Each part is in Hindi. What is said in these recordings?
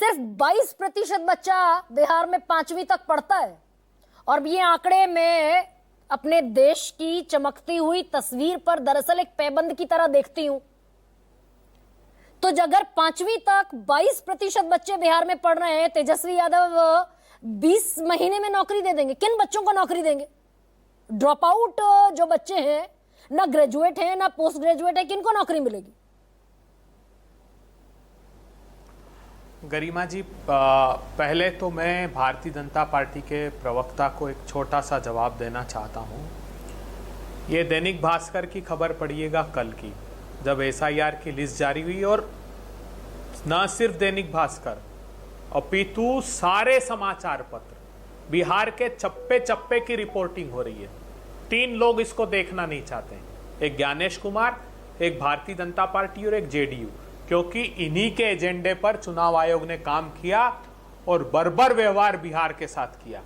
सिर्फ 22% बच्चा बिहार में 5वीं तक पढ़ता है। और ये आंकड़े में अपने देश की चमकती हुई तस्वीर पर दरअसल एक पैबंद की तरह देखती हूं। तो अगर 5वीं तक 22% बच्चे बिहार में पढ़ रहे हैं, तेजस्वी यादव 20 महीने में नौकरी दे देंगे। किन बच्चों को नौकरी देंगे? ड्रॉप आउट जो बच्चे हैं, ना ग्रेजुएट हैं ना पोस्ट ग्रेजुएट है, किनको नौकरी मिलेगी? गरिमा जी, पहले तो मैं भारतीय जनता पार्टी के प्रवक्ता को एक छोटा सा जवाब देना चाहता हूं। ये दैनिक भास्कर की खबर पढ़िएगा कल की, जब एसआईआर की लिस्ट जारी हुई, और न सिर्फ दैनिक भास्कर अपितु सारे समाचार पत्र, बिहार के चप्पे चप्पे की रिपोर्टिंग हो रही है। 3 लोग इसको देखना नहीं चाहते हैं, एक ज्ञानेश कुमार, एक भारतीय जनता पार्टी और एक जेडीयू, क्योंकि इन्हीं के एजेंडे पर चुनाव आयोग ने काम किया और बर्बर व्यवहार बिहार के साथ किया।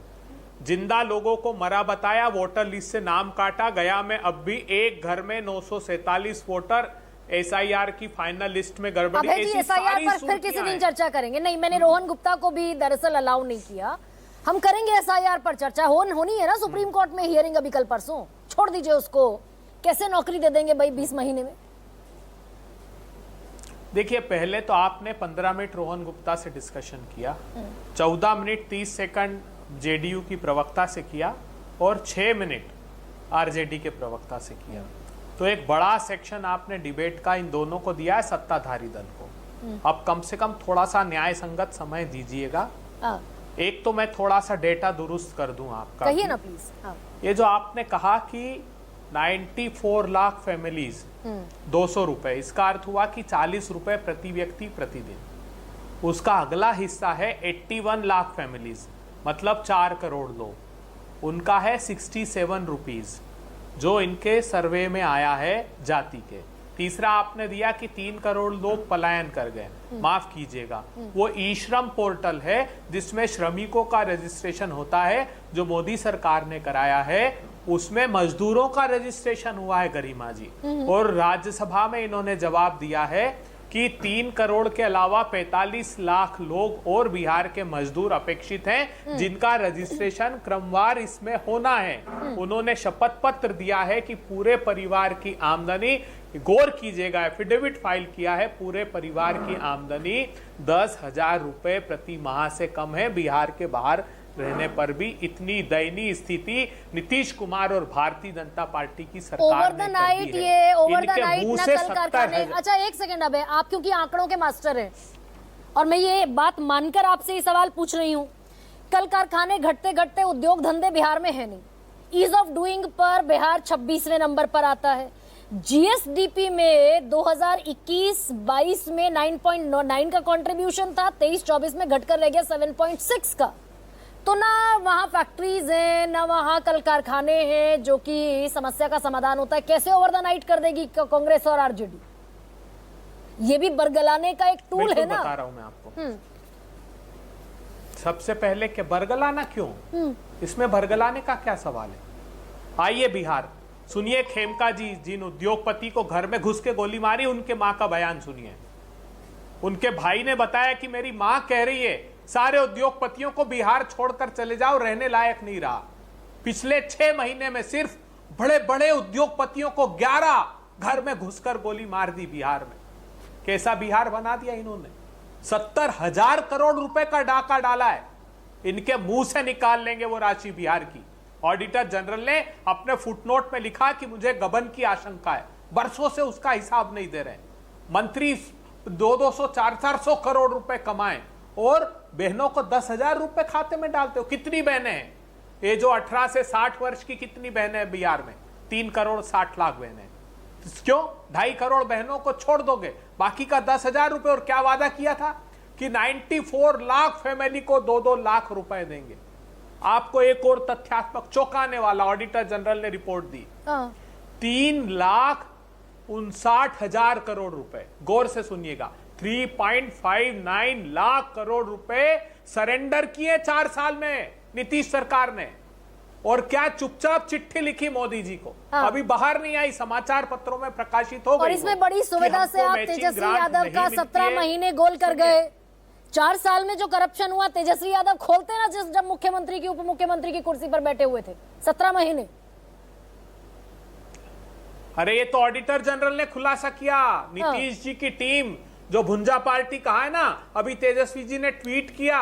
जिंदा लोगों को मरा बताया, वोटर लिस्ट से नाम काटा गया। में अब भी एक घर में 947 वोटर एसआईआर की फाइनल लिस्ट में गड़बड़ी। एसआईआर पर फिर किसी दिन चर्चा करेंगे। नहीं, मैंने रोहन गुप्ता को भी दरअसल अलाउ नहीं किया। हम करेंगे एसआईआर पर चर्चा, होनी है ना सुप्रीम कोर्ट में हियरिंग अभी कल परसों। छोड़ दीजिए उसको, कैसे नौकरी दे देंगे भाई 20 महीने में? देखिए, पहले तो आपने 15 मिनट रोहन गुप्ता से डिस्कशन किया, 14 मिनट 30 सेकंड जेडीयू की प्रवक्ता से किया और 6 मिनट आरजेडी के प्रवक्ता से किया। तो एक बड़ा सेक्शन आपने डिबेट का इन दोनों को दिया है, सत्ताधारी दल को। अब कम से कम थोड़ा सा न्याय संगत समय दीजिएगा। एक तो मैं थोड़ा सा डेटा दुरुस्त कर दूं आपका, कहिए ना प्लीज। ये जो आपने कहा कि 94 लाख फैमिलीज 200 रुपए, इसका अर्थ हुआ कि 40 रुपए प्रति व्यक्ति प्रतिदिन। उसका अगला हिस्सा है 81 लाख फैमिलीज, मतलब 4 करोड़ लोग, उनका है 67 रुपीज, जो इनके सर्वे में आया है जाति के। तीसरा आपने दिया कि 3 करोड़ लोग पलायन कर गए। माफ कीजिएगा, वो ई श्रम पोर्टल है जिसमें श्रमिकों का रजिस्ट्रेशन होता है, जो मोदी सरकार ने कराया है। उसमें मजदूरों का रजिस्ट्रेशन हुआ है गरिमा जी, और राज्यसभा में इन्होंने जवाब दिया है कि 3 करोड़ के अलावा 45 लाख लोग और बिहार के मजदूर अपेक्षित हैं, जिनका रजिस्ट्रेशन क्रमवार इसमें होना है। उन्होंने शपथ पत्र दिया है कि पूरे परिवार की आमदनी, गौर कीजिएगा, एफिडेविट फाइल किया है, पूरे परिवार की आमदनी 10,000 रुपए प्रति माह से कम है। बिहार के बाहर रहने पर भी इतनी दयनीय स्थिति नीतीश कुमार और भारतीय जनता पार्टी की सरकार ने कर दी है। ओवर द नाइट ना कल कारखाने। अच्छा एक सेकंड, अब आप क्योंकि आंकड़ों के मास्टर हैं और मैं ये बात मानकर आपसे ये सवाल पूछ रही हूँ, कल कारखाने घटते घटते उद्योग धंधे बिहार में है नहीं। ईज ऑफ डूइंग पर बिहार 26वें नंबर पर आता है। जीएसडीपी में 2021-22 में 9.9 का कंट्रीब्यूशन था, 23-24 में घटकर रह गया 7.6 का। तो ना वहाँ फैक्ट्रीज हैं ना वहाँ कल कारखाने हैं जो कि समस्या का समाधान होता है। कैसे ओवर द नाइट कर देगी कांग्रेस और आरजेडी? ये भी बरगलाने का एक टूल है ना। बता रहा हूं मैं आपको। सबसे पहले क्या बरगलाना क्यों? इसमें बरगलाने का क्या सवाल है? आइए बिहार, सुनिए खेमका जी, जिन उद्योगपति को घर में घुस के गोली मारी, उनके मां का बयान सुनिए। उनके भाई ने बताया कि मेरी मां कह रही है सारे उद्योगपतियों को बिहार छोड़कर चले जाओ, रहने लायक नहीं रहा। पिछले 6 महीने में सिर्फ बड़े बड़े उद्योगपतियों को 11 घर में घुसकर गोली मार दी बिहार में। कैसा बिहार बना दिया इन्होंने? 70,000 करोड़ रुपए का डाका डाला है। इनके मुंह से निकाल लेंगे वो राशि बिहार की। ऑडिटर जनरल ने अपने फुटनोट में लिखा कि मुझे गबन की आशंका है, बरसों से उसका हिसाब नहीं दे रहे। मंत्री 200-200, 400-400 करोड़ रुपए कमाए और बहनों को 10,000 रुपए खाते में डालते हो। कितनी बहनें हैं? ये जो 18 से 60 वर्ष की कितनी बहनें हैं बिहार में? 3 करोड़ 60 लाख बहनें। क्यों 2.5 करोड़ बहनों को छोड़ दोगे? बाकी का 10,000 रुपए। और क्या वादा किया था कि 94 लाख फैमिली को 2-2 लाख रुपए देंगे। आपको एक और तथ्यात्मक चौंकाने वाला ऑडिटर जनरल ने रिपोर्ट दी, 3,59,000 करोड़ रुपए। गौर से सुनिएगा, 3.59 लाख करोड़ रुपए सरेंडर किए 4 साल में नीतीश सरकार ने। और क्या चुपचाप चिट्ठी लिखी मोदी जी को, अभी बाहर नहीं आई, समाचार पत्रों में प्रकाशित हो गई। और इसमें बड़ी सुविधा से आप तेजस्वी यादव का 17 महीने गोल कर गए। 4 साल में जो करप्शन हुआ, तेजस्वी यादव खोलते ना जब मुख्यमंत्री की, उप मुख्यमंत्री की कुर्सी पर बैठे हुए थे 17 महीने। अरे ये तो ऑडिटर जनरल ने खुलासा किया। नीतीश जी की टीम जो भुंजा पार्टी कहा है ना, अभी तेजस्वी जी ने ट्वीट किया,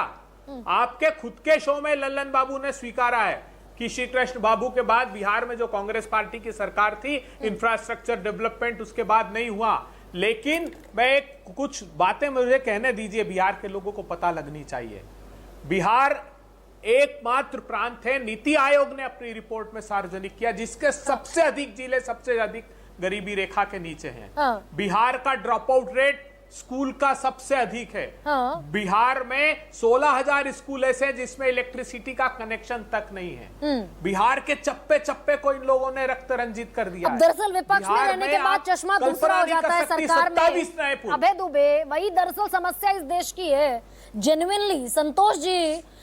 आपके खुद के शो में लल्लन बाबू ने स्वीकारा है कि श्री कृष्ण बाबू के बाद बिहार में जो कांग्रेस पार्टी की सरकार थी, इंफ्रास्ट्रक्चर डेवलपमेंट उसके बाद नहीं हुआ। लेकिन मैं कुछ बातें मुझे कहने दीजिए, बिहार के लोगों को पता लगनी चाहिए। बिहार एकमात्र प्रांत है, नीति आयोग ने अपनी रिपोर्ट में सार्वजनिक किया, जिसके सबसे अधिक जिले सबसे अधिक गरीबी रेखा के नीचे हैं। बिहार का ड्रॉप आउट रेट स्कूल का सबसे अधिक है। बिहार में 16,000 स्कूल ऐसे हैं जिसमें इलेक्ट्रिसिटी का कनेक्शन तक नहीं है। बिहार के चप्पे चप्पे को इन लोगों ने रक्त रंजित कर दिया। अब दरअसल विपक्ष में रहने के बाद चश्मा दूसरा हो जाता है सरकार में। अभय दुबे, वही दरअसल समस्या इस देश की है। जेन्युइनली संतोष जी